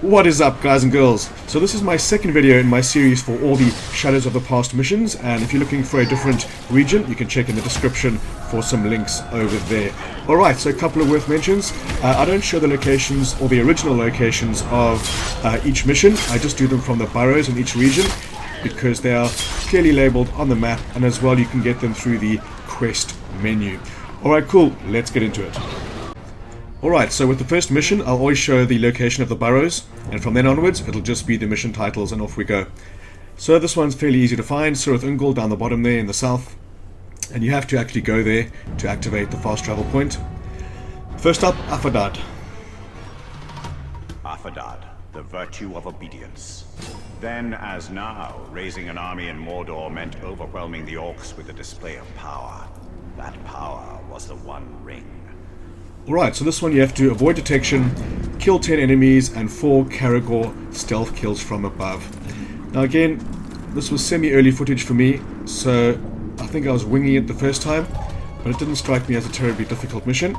What is up, guys and girls? So this is my second video in my series for all the Shadows of the Past missions, and if you're looking for a different region, you can check in the description for some links over there. Alright, so a couple of worth mentions. I don't show the locations or the original locations of each mission. I just do them from the burrows in each region because they are clearly labelled on the map, and as well you can get them through the quest menu. Alright, cool, let's get into it. Alright, so with the first mission, I'll always show the location of the burrows, and from then onwards, it'll just be the mission titles, and off we go. So this one's fairly easy to find, Cirith Ungol down the bottom there in the south, and you have to actually go there to activate the fast travel point. First up, Aphada. Aphada, the virtue of obedience. Then, as now, raising an army in Mordor meant overwhelming the orcs with a display of power. That power was the One Ring. Alright, so this one you have to avoid detection, kill 10 enemies, and 4 Caragor stealth kills from above. Now again, this was semi-early footage for me, so I think I was winging it the first time, but it didn't strike me as a terribly difficult mission.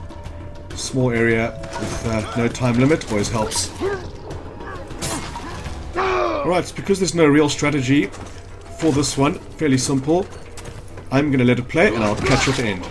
Small area with no time limit always helps. Alright, it's because there's no real strategy for this one, fairly simple. I'm going to let it play and I'll catch you at the end.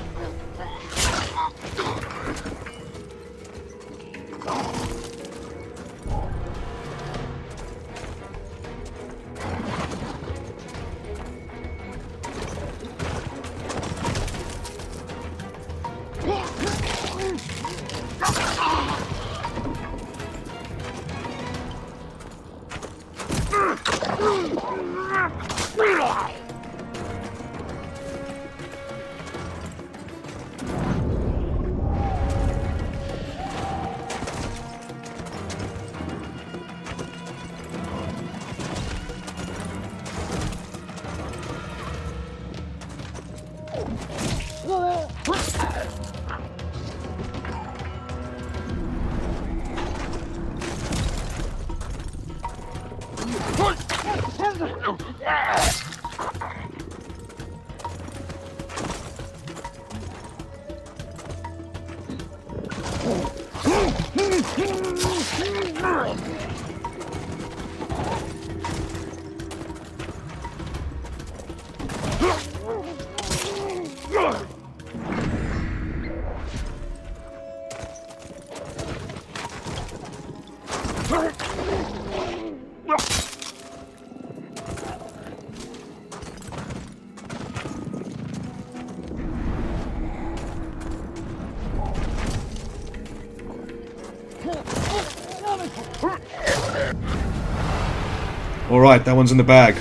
Alright, that one's in the bag.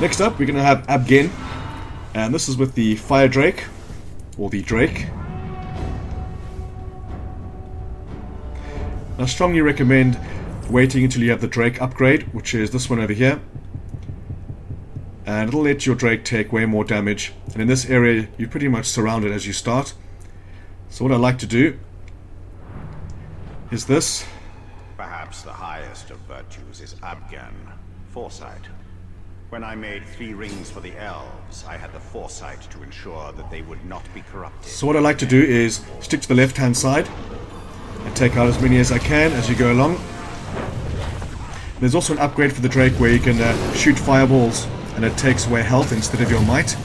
Next up, we're going to have Abgen, and this is with the Fire Drake, or the Drake. I strongly recommend waiting until you have the Drake upgrade, which is this one over here. And it'll let your Drake take way more damage, and in this area you're pretty much surrounded as you start. So what I like to do is this. Perhaps the highest of virtues is Abgen, foresight. When I made 3 rings for the elves, I had the foresight to ensure that they would not be corrupted. So what I like to do is stick to the left hand side and take out as many as I can as you go along. There's also an upgrade for the Drake where you can shoot fireballs and it takes away health instead of your might,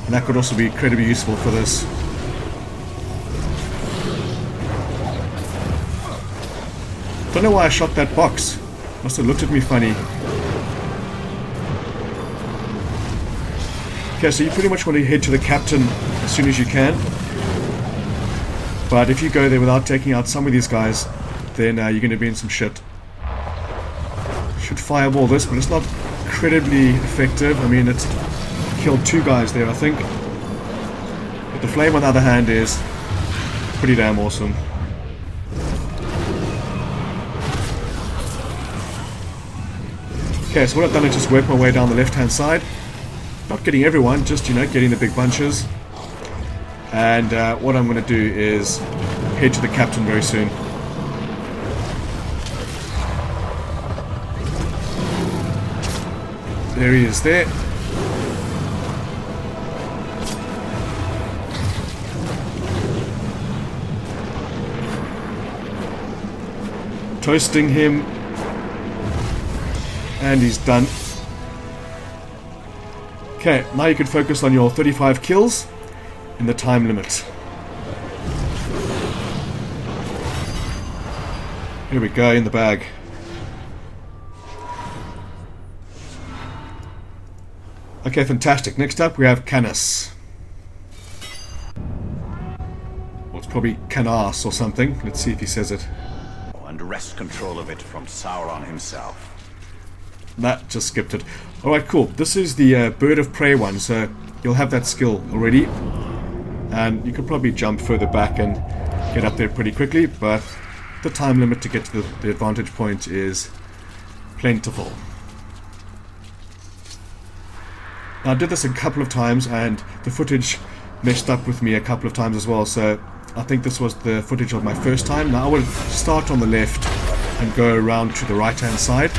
and that could also be incredibly useful for this. Don't know why I shot that box. Must have looked at me funny. Okay, so you pretty much want to head to the captain as soon as you can. But if you go there without taking out some of these guys, then you're going to be in some shit. Should fireball this, but it's not incredibly effective. I mean, it's killed 2 guys there, I think. But the flame, on the other hand, is pretty damn awesome. Okay, so what I've done is just work my way down the left-hand side. Not getting everyone, just, you know, getting the big bunches. And what I'm going to do is head to the captain very soon. There he is there. toasting him. And he's done. Okay, now you can focus on your 35 kills in the time limit. Here we go, in the bag. Okay, fantastic. Next up we have Cannas. Well, it's probably Cannas or something. Let's see if he says it. And wrest control of it from Sauron himself. That just skipped it. Alright, cool. This is the bird of prey one, so you'll have that skill already. And you can probably jump further back and get up there pretty quickly, but the time limit to get to the advantage point is plentiful. Now, I did this a couple of times and the footage messed up with me a couple of times as well, so I think this was the footage of my first time. Now I would start on the left and go around to the right hand side,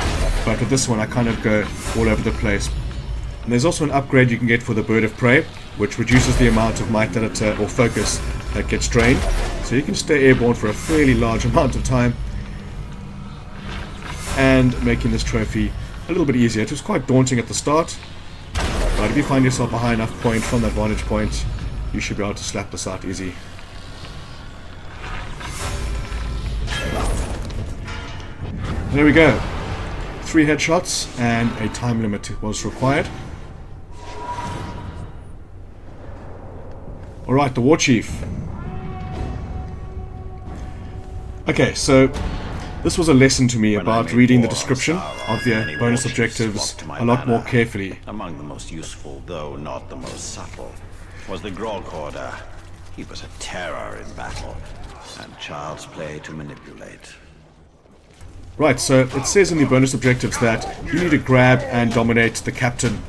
but with this one I kind of go all over the place. And there's also an upgrade you can get for the bird of prey, which reduces the amount of might that it, or focus that gets drained, so you can stay airborne for a fairly large amount of time, and making this trophy a little bit easier. It was quite daunting at the start, but if you find yourself a high enough point from that vantage point, you should be able to slap this out easy. There we go. 3 headshots and a time limit was required. Alright, the Warchief. Okay, so this was a lesson to me about reading the description of the bonus objectives a lot more carefully. Among the most useful, though not the most subtle, was the Grog Hoarder. He was a terror in battle, and child's play to manipulate. Right, so it says in the bonus objectives that you need to grab and dominate the captain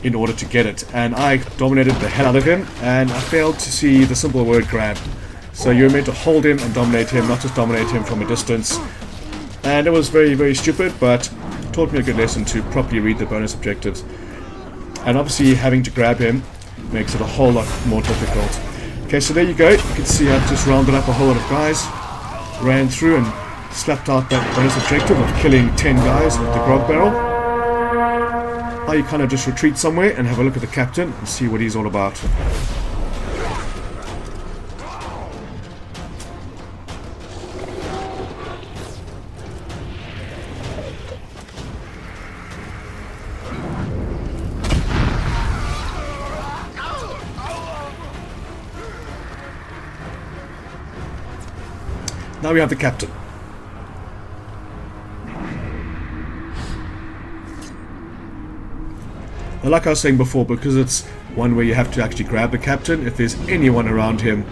in order to get it. And I dominated the hell out of him, and I failed to see the simple word grab. So you're meant to hold him and dominate him, not just dominate him from a distance. And it was very, very stupid, but taught me a good lesson to properly read the bonus objectives. And obviously having to grab him makes it a whole lot more difficult. Okay, so there you go. You can see I've just rounded up a whole lot of guys, ran through and slapped out that bonus objective of killing 10 guys with the Grog barrel. Now you kind of just retreat somewhere and have a look at the captain and see what he's all about. Now we have the captain. Now, like I was saying before, because it's one where you have to actually grab the captain, if there's anyone around him,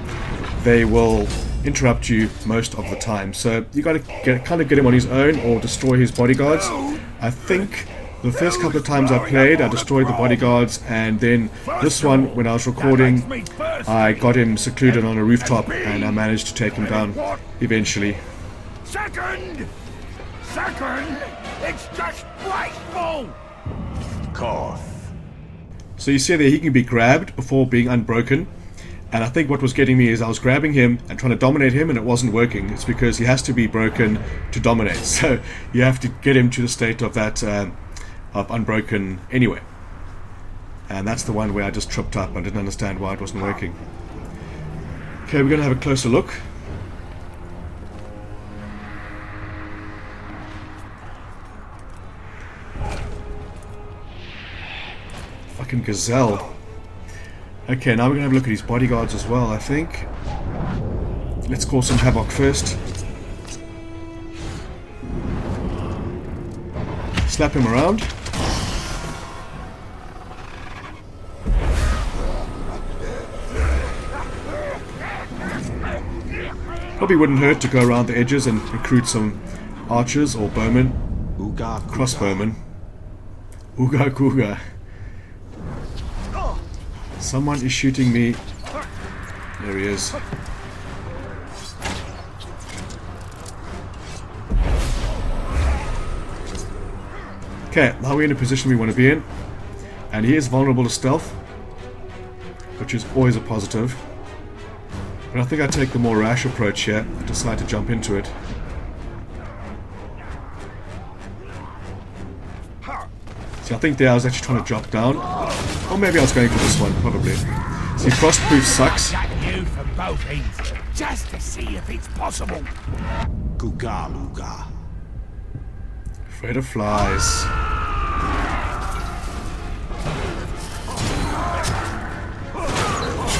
they will interrupt you most of the time. So you got to kind of get him on his own or destroy his bodyguards. I think the first couple of times I played, I destroyed the bodyguards, and then this one, when I was recording, I got him secluded on a rooftop and I managed to take him down eventually. Second, it's just frightful. Koth. So you see there, he can be grabbed before being unbroken, and I think what was getting me is I was grabbing him and trying to dominate him and it wasn't working. It's because he has to be broken to dominate, so you have to get him to the state of that of unbroken anyway. And that's the one where I just tripped up. I didn't understand why it wasn't working. Okay, we're going to have a closer look. Fucking gazelle. Okay, now we're going to have a look at his bodyguards as well, I think. Let's cause some havoc first. Slap him around. Probably wouldn't hurt to go around the edges and recruit some archers or bowmen. Crossbowmen. Ooga Googa. Someone is shooting me. There he is. Okay, now we're in a position we want to be in. And he is vulnerable to stealth, which is always a positive. But I think I take the more rash approach here. I decide to jump into it. See, I think there I was actually trying to drop down. Or maybe I was going for this one, probably. See, frostproof sucks. You for both ends, just to see if it's possible. Gugaluga. Afraid of flies.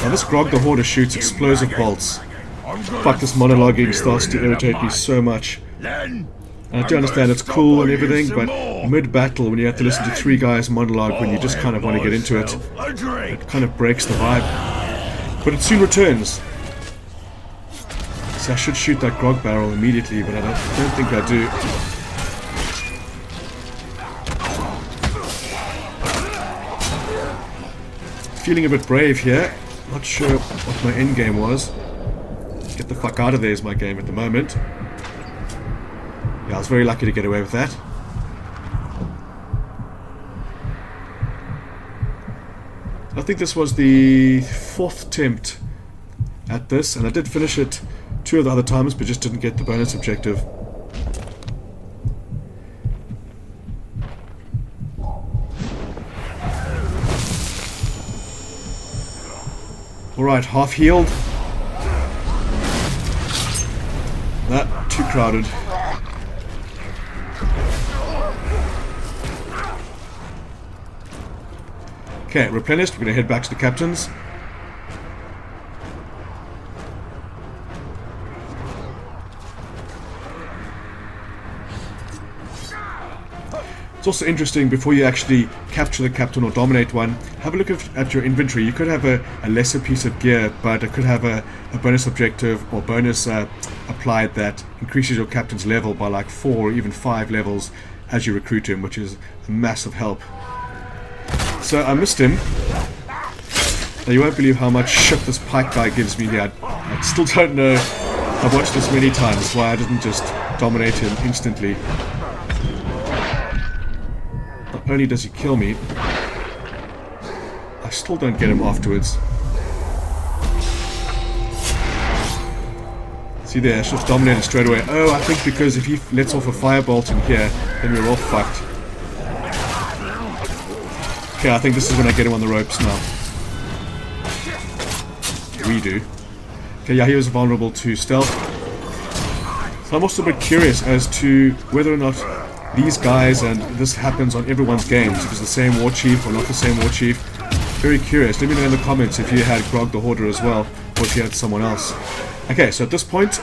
Now this Grog the Hoarder shoots explosive bolts. Fuck, this monologuing starts to irritate me so much. And I do understand it's cool and everything, but mid-battle when you have to listen to 3 guys monologue when you just kind of want to get into it, it kind of breaks the vibe. But it soon returns. So I should shoot that Grog barrel immediately, but I don't think I do. Feeling a bit brave here. Not sure what my end game was. Get the fuck out of there is my game at the moment. Yeah, I was very lucky to get away with that. I think this was the 4th attempt at this, and I did finish it 2 of the other times, but just didn't get the bonus objective. Alright, half healed. That, too crowded. Okay, replenished. We're going to head back to the captains. It's also interesting, before you actually capture the captain or dominate one, have a look at your inventory. You could have a lesser piece of gear, but it could have a bonus objective or bonus applied that increases your captain's level by like 4 or even 5 levels as you recruit him, which is a massive help. So I missed him. Now you won't believe how much shit this pike guy gives me here. I still don't know. I've watched this many times, why I didn't just dominate him instantly. Not only does he kill me, I still don't get him afterwards. See there, I should have dominated straight away. Oh, I think because if he lets off a firebolt in here, then we're all fucked. Okay, I think this is when I get him on the ropes now. We do. Okay, yeah, he was vulnerable to stealth. So I'm also a bit curious as to whether or not these guys, and this happens on everyone's games, if it's the same Warchief or not the same Warchief. Very curious. Let me know in the comments if you had Grog the Hoarder as well, or if you had someone else. Okay, so at this point,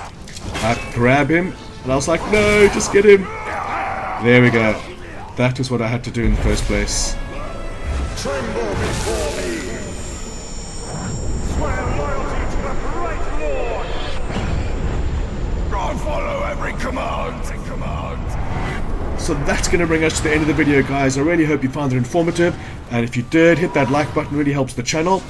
I grab him, and I was like, no, just get him. There we go. That is what I had to do in the first place. Tremble before me. Swear loyalty to the great lord. God follow every command. So that's going to bring us to the end of the video, guys. I really hope you found it informative, and if you did, hit that like button, really helps the channel.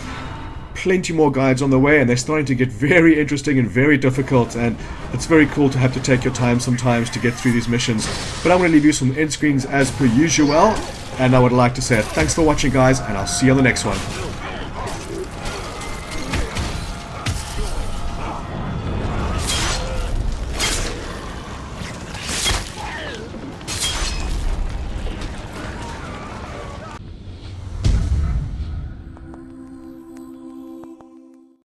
Plenty more guides on the way, and they're starting to get very interesting and very difficult, and it's very cool to have to take your time sometimes to get through these missions. But I'm going to leave you some end screens as per usual, and I would like to say thanks for watching, guys, and I'll see you on the next one.